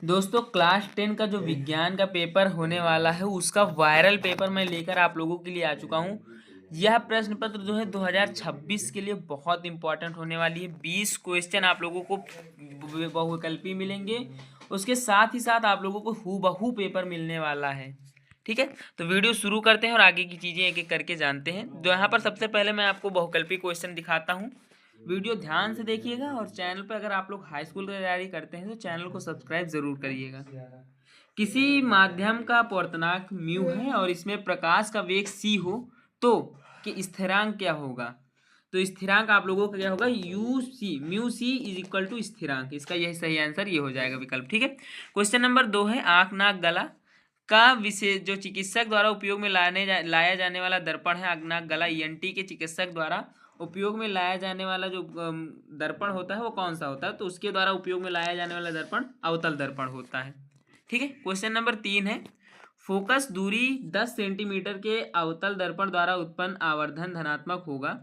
दोस्तों क्लास 10 का जो विज्ञान का पेपर होने वाला है उसका वायरल पेपर मैं लेकर आप लोगों के लिए आ चुका हूँ। यह प्रश्न पत्र जो है 2026 के लिए बहुत इंपॉर्टेंट होने वाली है। 20 क्वेश्चन आप लोगों को बहुविकल्पी मिलेंगे, उसके साथ ही साथ आप लोगों को हूबहू पेपर मिलने वाला है। ठीक है, तो वीडियो शुरू करते हैं और आगे की चीज़ें एक एक करके जानते हैं। जो यहाँ पर सबसे पहले मैं आपको बहुविकल्पी क्वेश्चन दिखाता हूँ। वीडियो ध्यान से देखिएगा और चैनल पर अगर आप लोग हाई स्कूल की तैयारी करते हैं तो चैनल को सब्सक्राइब जरूर करिएगा। किसी माध्यम का अपवर्तनांक म्यू है और इसमें प्रकाश का वेग c हो तो कि स्थिरांक क्या होगा। तो स्थिरांक आप लोगों का क्या होगा, you see mu C is equal to स्थिरांक। इसका यही सही आंसर ये हो जाएगा विकल्प। ठीक है, क्वेश्चन नंबर 2 है आंख नाक गला का विशेष जो चिकित्सक द्वारा उपयोग में लाया जाने वाला दर्पण है। आंख नाक गला ईएनटी के चिकित्सक द्वारा उपयोग में लाया जाने वाला जो दर्पण होता है वो कौन सा होता है। तो उसके द्वारा उपयोग में लाया जाने वाला दर्पण अवतल दर्पण होता है। ठीक है, क्वेश्चन नंबर 3 है फोकस दूरी 10 सेंटीमीटर के अवतल दर्पण द्वारा उत्पन्न आवर्धन धनात्मक होगा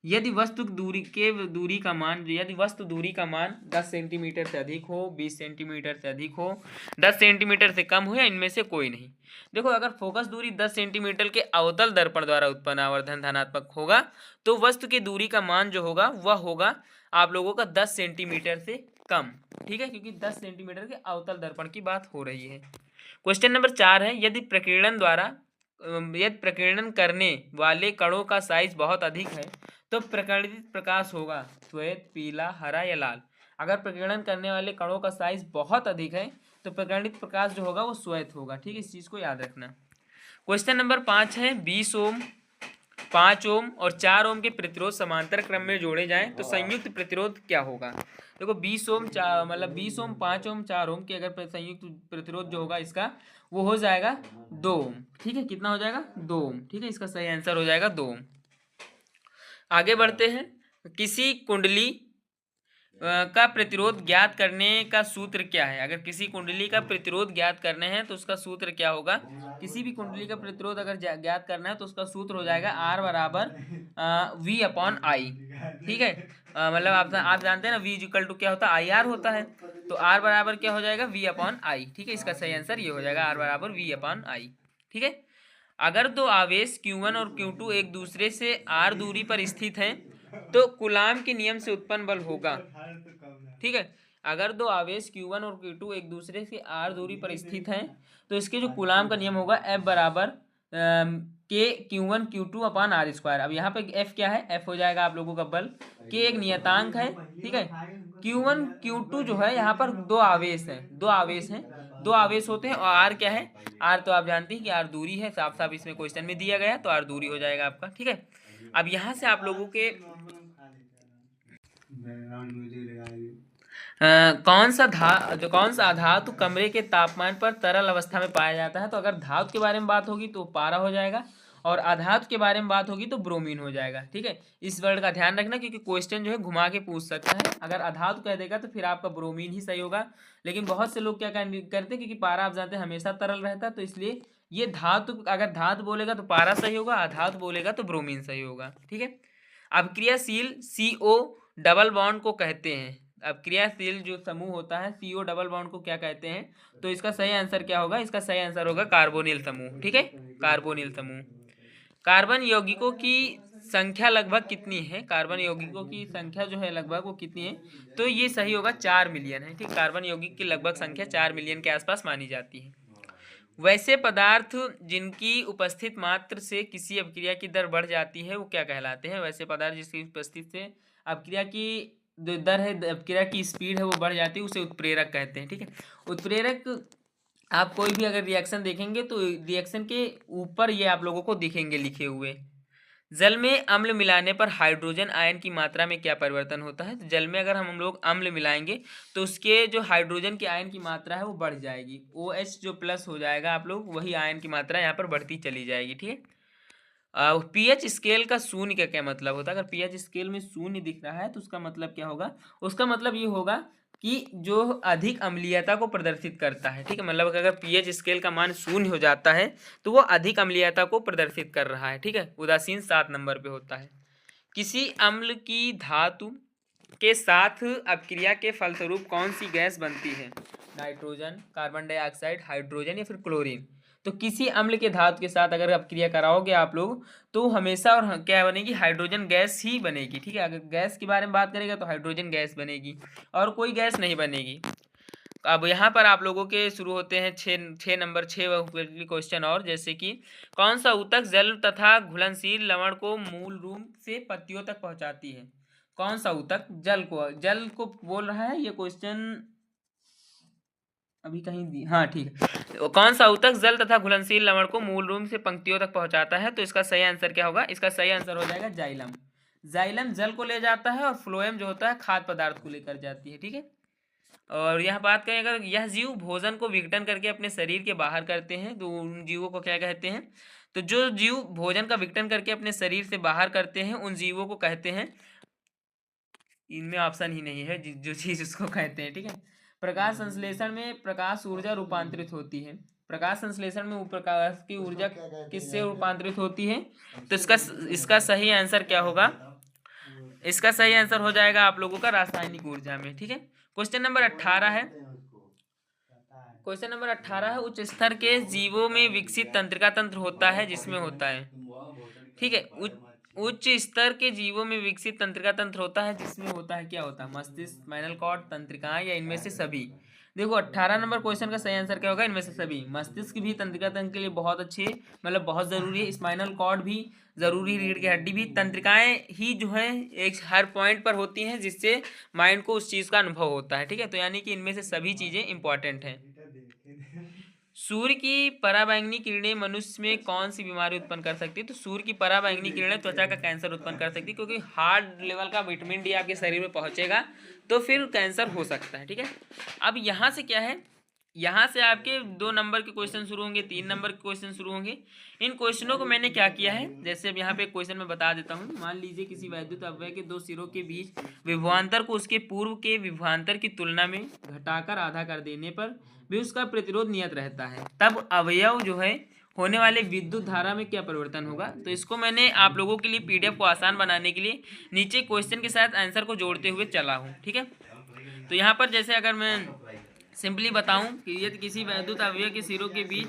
यदि वस्तु दूरी का मान 10 सेंटीमीटर से अधिक हो, 20 सेंटीमीटर से अधिक हो, 10 सेंटीमीटर से कम हो या इनमें से कोई नहीं। देखो, अगर फोकस दूरी 10 सेंटीमीटर के अवतल दर्पण द्वारा उत्पन्न आवर्धन धनात्मक होगा तो वस्तु की दूरी का मान जो होगा वह होगा आप लोगों का 10 सेंटीमीटर से कम। ठीक है, क्योंकि 10 सेंटीमीटर के अवतल दर्पण की बात हो रही है। क्वेश्चन नंबर 4 है यदि प्रकीर्णन करने वाले कणों का साइज बहुत अधिक है तो प्रकीर्णित प्रकाश होगा श्वेत, पीला, हरा या लाल। अगर प्रकीर्णन करने वाले कणों का साइज बहुत अधिक है तो प्रकीर्णित प्रकाश जो होगा वो श्वेत होगा। ठीक है, इस चीज को याद रखना। क्वेश्चन नंबर 5 है 20 ओम, 5 ओम और 4 ओम के प्रतिरोध समांतर क्रम में जोड़े जाएं तो संयुक्त प्रतिरोध क्या होगा। देखो 20 ओम 5 ओम 4 ओम के अगर संयुक्त प्रतिरोध जो होगा इसका वो हो जाएगा 2 ओम। ठीक है, कितना हो जाएगा, 2 ओम। ठीक है, इसका सही आंसर हो जाएगा 2 ओम। आगे बढ़ते हैं। किसी कुंडली का प्रतिरोध ज्ञात करने का सूत्र क्या है। अगर किसी कुंडली का प्रतिरोध ज्ञात करने हैं तो उसका सूत्र क्या होगा। किसी भी कुंडली का प्रतिरोध अगर ज्ञात करना है तो उसका सूत्र हो जाएगा R बराबर V अपॉन आई। ठीक है, मतलब आप जानते हैं ना V इक्वल टू क्या होता है, आई आर होता है। तो R बराबर क्या हो जाएगा, V अपॉन आई। ठीक है, इसका सही आंसर ये हो जाएगा R बराबर V अपॉन आई। ठीक है, अगर दो आवेश Q1 और Q2 एक दूसरे से R दूरी पर स्थित हैं तो कूलाम के नियम से उत्पन्न बल होगा। ठीक है, अगर दो आवेश Q1 और Q2 एक दूसरे से R दूरी पर स्थित हैं तो इसके जो कूलाम का नियम होगा F बराबर के Q1 Q2 upon R square. अब यहाँ पे F क्या है, F हो जाएगा आप लोगों का बल। K एक नियतांक है। ठीक है, Q1 Q2 जो है यहाँ पर दो आवेश हैं, दो आवेश होते हैं और R क्या है, R तो आप जानते हैं कि R दूरी है, साफ साफ इसमें क्वेश्चन में दिया गया तो R दूरी हो जाएगा आपका। ठीक है, अब यहाँ से आप लोगों के कौन सा धातु कमरे के तापमान पर तरल अवस्था में पाया जाता है। तो अगर धातु के बारे में बात होगी तो पारा हो जाएगा और अधातु के बारे में बात होगी तो ब्रोमीन हो जाएगा। ठीक है, इस वर्ड का ध्यान रखना क्योंकि क्वेश्चन जो है घुमा के पूछ सकता है। अगर अधातु कह देगा तो फिर आपका ब्रोमीन ही सही होगा, लेकिन बहुत से लोग क्या करते हैं क्योंकि पारा आप जानते हैं हमेशा तरल रहता है तो इसलिए ये धातु, अगर धातु बोलेगा तो पारा सही होगा, अधातु बोलेगा तो ब्रोमीन सही होगा। ठीक है, अब क्रियाशील CO डबल बॉन्ड को कहते हैं। अब क्रियाशील जो समूह होता है CO डबल बॉन्ड को क्या कहते हैं। तो इसका सही आंसर क्या होगा, इसका सही आंसर होगा कार्बोनिल समूह। ठीक है, कार्बोनिल समूह। कार्बन यौगिकों की संख्या लगभग कितनी है, कार्बन यौगिकों की संख्या जो है लगभग वो कितनी है। तो ये सही होगा 4 मिलियन है। ठीक, कार्बन यौगिक की लगभग संख्या 4 मिलियन के आसपास मानी जाती है। वैसे पदार्थ जिनकी उपस्थित मात्र से किसी अपक्रिया की दर बढ़ जाती है वो क्या कहलाते हैं। वैसे पदार्थ जिसकी उपस्थित से अपक्रिया की जो दर है, अपक्रिया की स्पीड है वो बढ़ जाती है, उसे उत्प्रेरक कहते हैं। ठीक है, उत्प्रेरक आप कोई भी अगर रिएक्शन देखेंगे तो रिएक्शन के ऊपर ये आप लोगों को दिखेंगे लिखे हुए। जल में अम्ल मिलाने पर हाइड्रोजन आयन की मात्रा में क्या परिवर्तन होता है। तो जल में अगर हम लोग अम्ल मिलाएंगे तो उसके जो हाइड्रोजन के आयन की मात्रा है वो बढ़ जाएगी। OH जो प्लस हो जाएगा आप लोग, वही आयन की मात्रा यहाँ पर बढ़ती चली जाएगी। ठीक है, पीएच स्केल का शून्य का क्या मतलब होता है। अगर पीएच स्केल में शून्य दिख रहा है तो उसका मतलब क्या होगा, उसका मतलब ये होगा कि जो अधिक अम्लीयता को प्रदर्शित करता है। ठीक है, मतलब अगर पीएच स्केल का मान शून्य हो जाता है तो वो अधिक अम्लीयता को प्रदर्शित कर रहा है। ठीक है, उदासीन 7 नंबर पे होता है। किसी अम्ल की धातु के साथ अपक्रिया के फलस्वरूप कौन सी गैस बनती है? नाइट्रोजन, कार्बन डाइऑक्साइड, हाइड्रोजन या फिर क्लोरीन। तो किसी अम्ल के धातु के साथ अगर अपक्रिया कराओगे आप लोग तो हमेशा और क्या बनेगी? हाइड्रोजन गैस ही बनेगी। ठीक है, अगर गैस के बारे में बात करेगा तो हाइड्रोजन गैस बनेगी और कोई गैस नहीं बनेगी। अब यहाँ पर आप लोगों के शुरू होते हैं छः नंबर 6 क्वेश्चन। और जैसे कि कौन सा ऊतक जल तथा घुलनशील लवण को मूल रूप से पत्तियों तक पहुँचाती है? कौन सा ऊतक जल को बोल रहा है ये क्वेश्चन अभी कहीं दी, हाँ ठीक है। कौन सा ऊतक जल तथा घुलनशील लवण को मूल रूप से पंक्तियों तक पहुंचाता है? तो इसका सही आंसर क्या होगा? इसका सही आंसर हो जाएगा जाइलम। जाइलम जल को ले जाता है और फ्लोएम जो होता है खाद्य पदार्थ को लेकर जाती है। ठीक है, और यह बात करें अगर यह जीव भोजन को विघटन करके अपने शरीर के बाहर करते हैं तो उन जीवों को क्या कहते हैं? तो जो जीव भोजन का विघटन करके अपने शरीर से बाहर करते हैं उन जीवों को कहते हैं, इनमें ऑप्शन ही नहीं है जो चीज उसको कहते हैं। ठीक है, प्रकाश संश्लेषण में प्रकाश ऊर्जा रूपांतरित होती है। प्रकाश संश्लेषण में प्रकाश की ऊर्जा किससे रूपांतरित होती है? तो इसका सही आंसर क्या होगा? इसका सही आंसर हो जाएगा आप लोगों का रासायनिक ऊर्जा में। ठीक है, क्वेश्चन नंबर 18 है। क्वेश्चन नंबर 18 है, उच्च स्तर के जीवों में विकसित तंत्रिका तंत्र होता है जिसमें होता है। ठीक है, उच्च स्तर के जीवों में विकसित तंत्रिका तंत्र होता है जिसमें होता है, क्या होता है? मस्तिष्क, स्पाइनल कॉर्ड, तंत्रिकाएं या इनमें से सभी। देखो 18 नंबर क्वेश्चन का सही आंसर क्या होगा? इनमें से सभी। मस्तिष्क भी तंत्रिका तंत्र के लिए बहुत अच्छी है, मतलब बहुत जरूरी है। स्पाइनल कॉर्ड भी जरूरी, रीढ़ की हड्डी भी। तंत्रिकाएं ही जो है एक हर पॉइंट पर होती हैं जिससे माइंड को उस चीज का अनुभव होता है। ठीक है, तो यानी कि इनमें से सभी चीजें इंपॉर्टेंट हैं। सूर्य की पराबैंगनी किरणें मनुष्य में कौन सी बीमारी उत्पन्न कर सकती है? तो सूर्य की पराबैंगनी किरणें त्वचा का कैंसर उत्पन्न कर सकती है, क्योंकि हार्ड लेवल का विटामिन डी आपके शरीर में पहुंचेगा तो फिर कैंसर हो सकता है। ठीक है, अब यहाँ से क्या है, यहाँ से आपके 2 नंबर के क्वेश्चन शुरू होंगे, 3 नंबर के क्वेश्चन शुरू होंगे। इन क्वेश्चनों को मैंने क्या किया है, जैसे अब यहाँ पे क्वेश्चन में बता देता हूँ। मान लीजिए किसी वैद्युत अवयव के 2 सिरों के बीच विभवांतर को उसके पूर्व के विभवांतर की तुलना में घटाकर आधा कर देने पर भी उसका प्रतिरोध नियत रहता है, तब अवयव जो है होने वाले विद्युत धारा में क्या परिवर्तन होगा? तो इसको मैंने आप लोगों के लिए पीडीएफ को आसान बनाने के लिए नीचे क्वेश्चन के साथ आंसर को जोड़ते हुए चला हूँ। ठीक है, तो यहाँ पर जैसे अगर मैं सिंपली बताऊं कि यदि किसी वैद्युत अवयव के सिरों के बीच,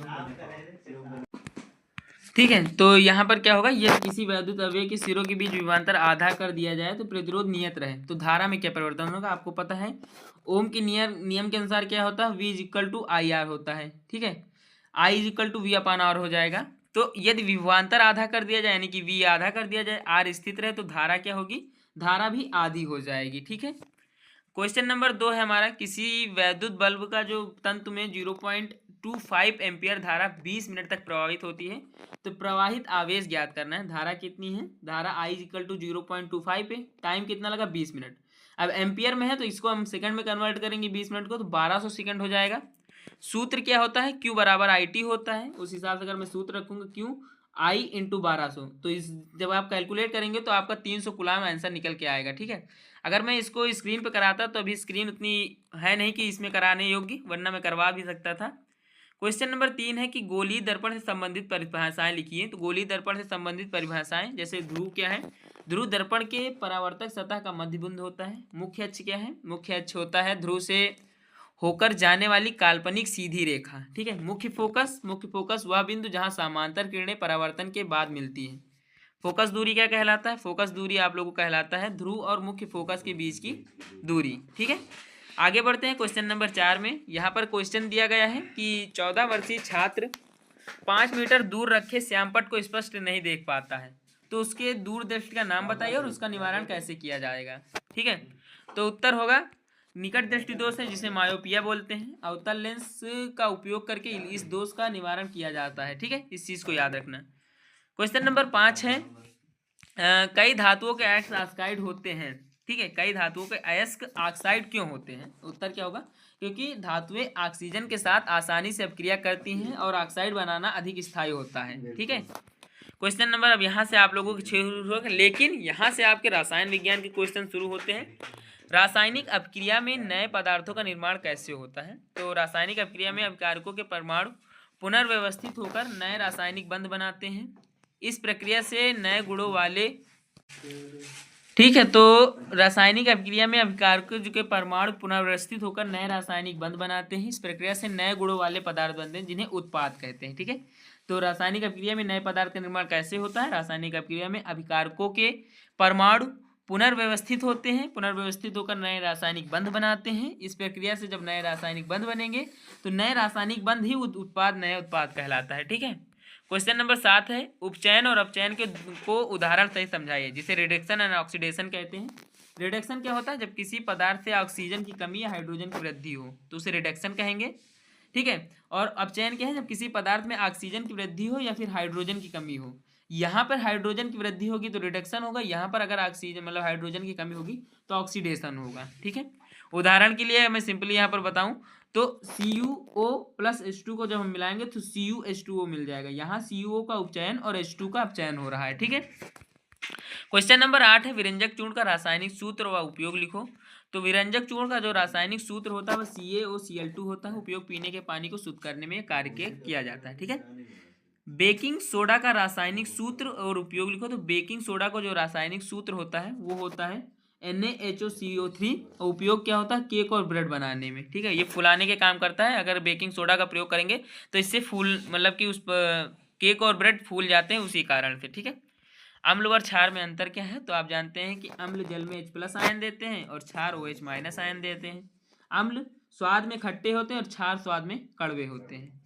ठीक है, तो यहाँ पर क्या होगा, यदि किसी वैद्युत अवयव के सिरों के बीच विभवांतर आधा कर दिया जाए तो प्रतिरोध नियत रहे तो धारा में क्या परिवर्तन होगा? आपको पता है ओम के नियम के अनुसार क्या होता है? V equal to I R होता है। ठीक है, I equal to V upon R हो जाएगा। तो यदि विभवांतर आधा कर दिया जाए यानी कि V आधा कर दिया जाए, R स्थित रहे तो धारा क्या होगी? धारा भी आधी हो जाएगी। ठीक है, क्वेश्चन नंबर 2 है हमारा, किसी वैद्युत बल्ब का जो तंतु में 0.25 एम्पियर धारा 20 मिनट तक प्रवाहित होती है तो प्रवाहित आवेश ज्ञात करना है। धारा कितनी है? धारा I इक्वल टू 0.25 है, टाइम कितना लगा? 20 मिनट। अब एम्पियर में है तो इसको हम सेकंड में कन्वर्ट करेंगे 20 मिनट को, तो 1200 सेकंड हो जाएगा। सूत्र क्या होता है? Q बराबर IT होता है। उस हिसाब से अगर मैं सूत्र रखूंगा Q I इंटू 1200 तो इस जब आप कैलकुलेट करेंगे तो आपका 300 कूलाम आंसर निकल के आएगा। ठीक है, अगर मैं इसको स्क्रीन पे कराता तो अभी स्क्रीन उतनी है नहीं कि इसमें कराने योग्य, वरना मैं करवा भी सकता था। क्वेश्चन नंबर 3 है कि गोलीय दर्पण से संबंधित परिभाषाएं लिखिए। तो गोलीय दर्पण से संबंधित परिभाषाएं, जैसे ध्रुव क्या है? ध्रुव दर्पण के परावर्तक सतह का मध्य बिंदु होता है। मुख्य अक्ष क्या है? मुख्य अक्ष होता है ध्रुव से होकर जाने वाली काल्पनिक सीधी रेखा। ठीक है, मुख्य फोकस वह बिंदु जहां समांतर किरणें परावर्तन के बाद मिलती है। फोकस दूरी क्या कहलाता है? फोकस दूरी आप लोगों को कहलाता है ध्रुव और मुख्य फोकस के बीच की दूरी। ठीक है, आगे बढ़ते हैं क्वेश्चन नंबर 4 में। यहाँ पर क्वेश्चन दिया गया है कि 14 वर्षीय छात्र 5 मीटर दूर रखे श्यामपट्ट को स्पष्ट नहीं देख पाता है, तो उसके दूरदृष्टि का नाम बताइए और उसका निवारण कैसे किया जाएगा। ठीक है, तो उत्तर होगा निकट दृष्टि दोष है जिसे मायोपिया बोलते हैं। अवतल लेंस का उपयोग करके इस दोष का निवारण किया जाता है। ठीक है, इस चीज को याद रखना। क्वेश्चन नंबर 5 है, कई धातुओं के अयस्क ऑक्साइड होते हैं। ठीक है, कई धातुओं के अयस्क ऑक्साइड क्यों होते हैं? उत्तर क्या होगा? क्योंकि धातुएं ऑक्सीजन के साथ आसानी से अपक्रिया करती हैं और ऑक्साइड बनाना अधिक स्थायी होता है। ठीक है, क्वेश्चन नंबर अब यहाँ से आप लोगों के 6 शुरू होगा, लेकिन यहाँ से आपके रसायन विज्ञान के क्वेश्चन शुरू होते हैं। रासायनिक अपक्रिया में नए पदार्थों का निर्माण कैसे होता है? तो रासायनिक अपक्रिया में अपकारकों के परमाणु पुनर्व्यवस्थित होकर नए रासायनिक बंध बनाते हैं। इस प्रक्रिया से नए गुणों वाले ठीक है। तो रासायनिक अभिक्रिया में अभिकारकों के परमाणु पुनर्व्यवस्थित होकर नए रासायनिक बंध बनाते हैं। इस प्रक्रिया से नए गुणों वाले पदार्थ बनते हैं जिन्हें उत्पाद कहते हैं। ठीक है। तो रासायनिक अभिक्रिया में नए पदार्थ का निर्माण कैसे होता है? रासायनिक अभिक्रिया में अभिकारकों के परमाणु पुनर्व्यवस्थित होते हैं, पुनर्व्यवस्थित होकर नए रासायनिक बंध बनाते हैं। इस प्रक्रिया से जब नए रासायनिक बंध बनेंगे तो नए रासायनिक बंध ही उत्पाद नए उत्पाद कहलाता है। ठीक है। क्वेश्चन नंबर 7 है, उपचयन और अपचयन को उदाहरण सही समझाइए, जिसे रिडक्शन एंड ऑक्सीडेशन कहते हैं। रिडक्शन क्या होता है? जब किसी पदार्थ से ऑक्सीजन की कमी या हाइड्रोजन की वृद्धि हो तो उसे रिडक्शन कहेंगे। ठीक है। और अपचयन क्या है? जब किसी पदार्थ में ऑक्सीजन की वृद्धि हो या फिर हाइड्रोजन की कमी हो। यहाँ पर हाइड्रोजन की वृद्धि होगी तो रिडक्शन होगा, यहाँ पर अगर ऑक्सीजन मतलब हाइड्रोजन की कमी होगी तो ऑक्सीडेशन होगा। ठीक है। उदाहरण के लिए मैं सिंपली यहाँ पर बताऊं तो CuO प्लस H2 को जब हम मिलाएंगे तो CuH2O मिल जाएगा। यहाँ CuO का उपचयन और H2 का अपचयन हो रहा है। ठीक है। क्वेश्चन नंबर 8 है, विरंजक चूर्ण का रासायनिक सूत्र व उपयोग लिखो। तो विरंजक चूर्ण का जो रासायनिक सूत्र होता है वह CaOCl2 होता है। उपयोग पीने के पानी को शुद्ध करने में कार्य किया जाता है। ठीक है। बेकिंग सोडा का रासायनिक सूत्र और उपयोग लिखो। तो बेकिंग सोडा को जो रासायनिक सूत्र होता है वो होता है NaHOCO3 और उपयोग क्या होता है? केक और ब्रेड बनाने में। ठीक है। ये फुलाने के काम करता है। अगर बेकिंग सोडा का प्रयोग करेंगे तो इससे फूल मतलब कि उस केक और ब्रेड फूल जाते हैं उसी कारण से। ठीक है। अम्ल और क्षार में अंतर क्या है? तो आप जानते हैं कि अम्ल जल में H+ आयन देते हैं और क्षार OH- आयन देते हैं। अम्ल स्वाद में खट्टे होते हैं और क्षार स्वाद में कड़वे होते हैं।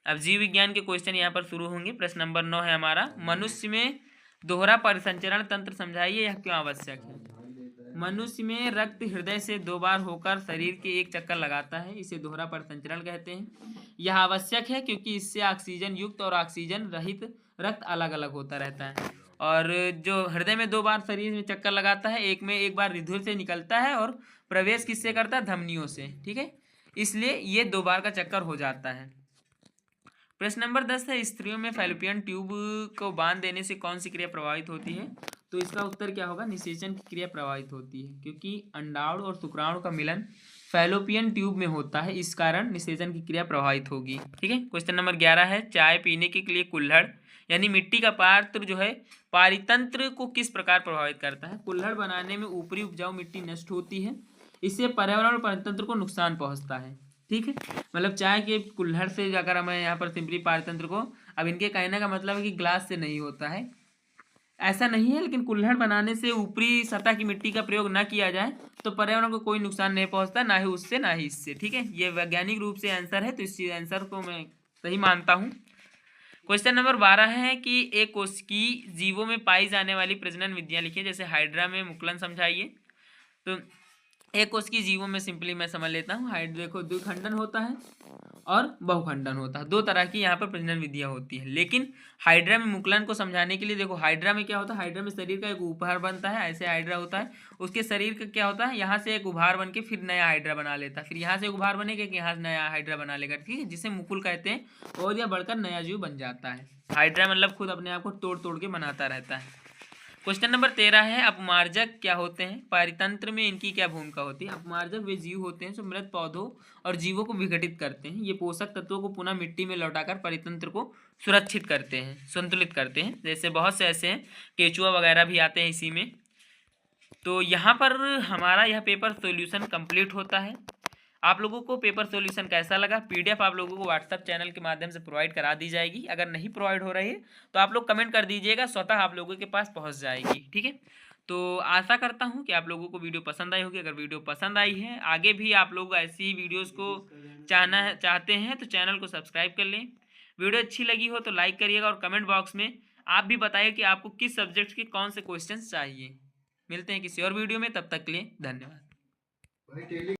अब जीव विज्ञान के क्वेश्चन यहाँ पर शुरू होंगे। प्रश्न नंबर 9 है हमारा, मनुष्य में दोहरा परिसंचरण तंत्र समझाइए, यह क्यों आवश्यक है? मनुष्य में रक्त हृदय से 2 बार होकर शरीर के एक चक्कर लगाता है, इसे दोहरा परिसंचरण कहते हैं। यह आवश्यक है क्योंकि इससे ऑक्सीजन युक्त और ऑक्सीजन रहित रक्त अलग अलग होता रहता है। और जो हृदय में 2 बार शरीर में चक्कर लगाता है, एक में एक बार हृदय से निकलता है और प्रवेश किससे करता है? धमनियों से। ठीक है। इसलिए ये 2 बार का चक्कर हो जाता है। प्रश्न नंबर 10 है, स्त्रियों में फैलोपियन ट्यूब को बांध देने से कौन सी क्रिया प्रभावित होती है? तो इसका उत्तर क्या होगा? निषेचन की क्रिया प्रभावित होती है, क्योंकि अंडाणु और शुक्राणु का मिलन फैलोपियन ट्यूब में होता है, इस कारण निषेचन की क्रिया प्रभावित होगी। ठीक है। क्वेश्चन नंबर 11 है, चाय पीने के लिए कुल्हड़ यानी मिट्टी का पात्र जो है पारितंत्र को किस प्रकार प्रभावित करता है? कुल्हड़ बनाने में ऊपरी उपजाऊ मिट्टी नष्ट होती है, इससे पर्यावरण और पारितंत्र को नुकसान पहुंचता है। ठीक है। मतलब चाय के कुल्हड़ से अगर हमें यहाँ पर सिंपली पारतंत्र को, अब इनके कहने का मतलब है कि ग्लास से नहीं होता है, ऐसा नहीं है, लेकिन कुल्हड़ बनाने से ऊपरी सतह की मिट्टी का प्रयोग ना किया जाए तो पर्यावरण को कोई नुकसान नहीं पहुंचता, ना ही उससे ना ही इससे। ठीक है। ये वैज्ञानिक रूप से आंसर है, तो इस आंसर को मैं सही मानता हूँ। क्वेश्चन नंबर 12 है कि एक कोशिकी जीवों में पाई जाने वाली प्रजनन विधियां लिखिए, जैसे हाइड्रा में मुकुलन समझाइए। तो एक कोशिकीय जीवों में सिंपली मैं समझ लेता हूँ। देखो, द्विखंडन होता है और बहुखंडन होता है, 2 तरह की यहाँ पर प्रजनन विधियाँ होती है। लेकिन हाइड्रा में मुकुलन को समझाने के लिए देखो, हाइड्रा में क्या होता है? हाइड्रा में शरीर का एक उपहार बनता है, ऐसे हाइड्रा होता है। उसके शरीर का क्या होता है? यहाँ से एक उभार बन के फिर नया हाइड्रा बना लेता है, फिर यहाँ से एक उभार बनेगा कि यहाँ से नया हाइड्रा बना लेगा। ठीक है। जिसे मुकुल कहते हैं, और यह बढ़कर नया जीव बन जाता है। हाइड्रा मतलब खुद अपने आप को तोड़ तोड़ के बनाता रहता है। क्वेश्चन नंबर 13 है, अपमार्जक क्या होते हैं? पारितंत्र में इनकी क्या भूमिका होती है? अपमार्जक वे जीव होते हैं जो मृत पौधों और जीवों को विघटित करते हैं। ये पोषक तत्वों को पुनः मिट्टी में लौटाकर परितंत्र को सुरक्षित करते हैं, संतुलित करते हैं। जैसे बहुत से ऐसे हैं, केचुआ वगैरह भी आते हैं इसी में। तो यहाँ पर हमारा यह पेपर सॉल्यूशन कंप्लीट होता है। आप लोगों को पेपर सॉल्यूशन कैसा लगा? PDF आप लोगों को व्हाट्सएप चैनल के माध्यम से प्रोवाइड करा दी जाएगी। अगर नहीं प्रोवाइड हो रही है तो आप लोग कमेंट कर दीजिएगा, स्वतः आप लोगों के पास पहुंच जाएगी। ठीक है। तो आशा करता हूं कि आप लोगों को वीडियो पसंद आई होगी। अगर वीडियो पसंद आई है, आगे भी आप लोग ऐसी ही वीडियोज़ को चाहते हैं तो चैनल को सब्सक्राइब कर लें। वीडियो अच्छी लगी हो तो लाइक करिएगा और कमेंट बॉक्स में आप भी बताइए कि आपको किस सब्जेक्ट के कौन से क्वेश्चन चाहिए। मिलते हैं किसी और वीडियो में, तब तक के लिए धन्यवाद।